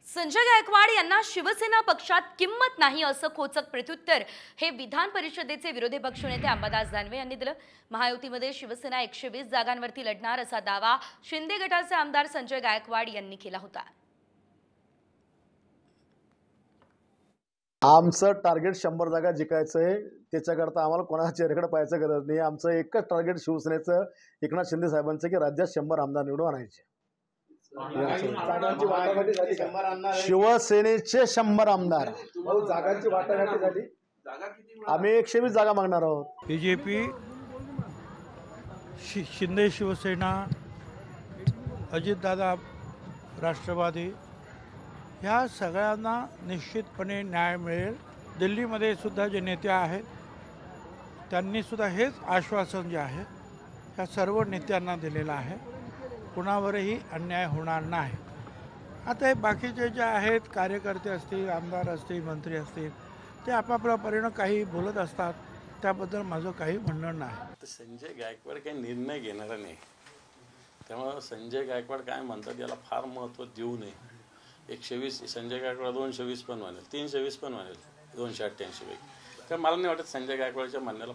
संजय गायकवाड यांना शिवसेना पक्षात किंमत नाही असं खोचक प्रत्युत्तर हे विधान परिषदेचे विरोधी पक्षनेते अंबादास दानवे यांनी दिलं। महायुतीमध्ये शिवसेना 120 जागांवरती लढणार असा दावा शिंदे गटाचे आमदार संजय गायकवाड यांनी केला होता। आमचं टार्गेट 100 जागा जिंकायचं आहे। त्याच्याकरता आम्हाला कोणाच्या चेहऱ्याकडे पाहायचं गरज नाही। आमचं एकच टार्गेट शिवसेनेचं एकनाथ शिंदे साहेबांचं की राज्यात 100 आमदार निवडून आणायचे। शिवसेनेचे 100 आमदार जागांची वाटाघाटी झाली। आम्ही 120 जागा मागणार आहोत। बीजेपी शिंदे शिवसेना अजितदादा राष्ट्रवादी ह्या सगळ्यांना निश्चितपणे न्याय मिळेल। दिल्लीमध्ये सुद्धा जे नेते आहेत त्यांनी सुद्धा हेच आश्वासन जे आहे ह्या सर्व नेत्यांना दिलेलं आहे, कुणावरही अन्याय होणार नाही। आता हे बाकीचे जे आहेत कार्यकर्ते असतील, आमदार असतील, मंत्री असतील, ते आपापल्या परीने काही बोलत असतात, त्याबद्दल माझं काही म्हणणं नाही। संजय गायकवाड काही निर्णय घेणारा नाही, त्यामुळे संजय गायकवाड काय म्हणतात याला फार महत्त्व देऊ नये। 120 संजय गायकवाड 220 पण म्हणेल, 320 पण म्हणेल, 288 पैकी। तर मला नाही वाटत संजय गायकवाडच्या म्हणण्याला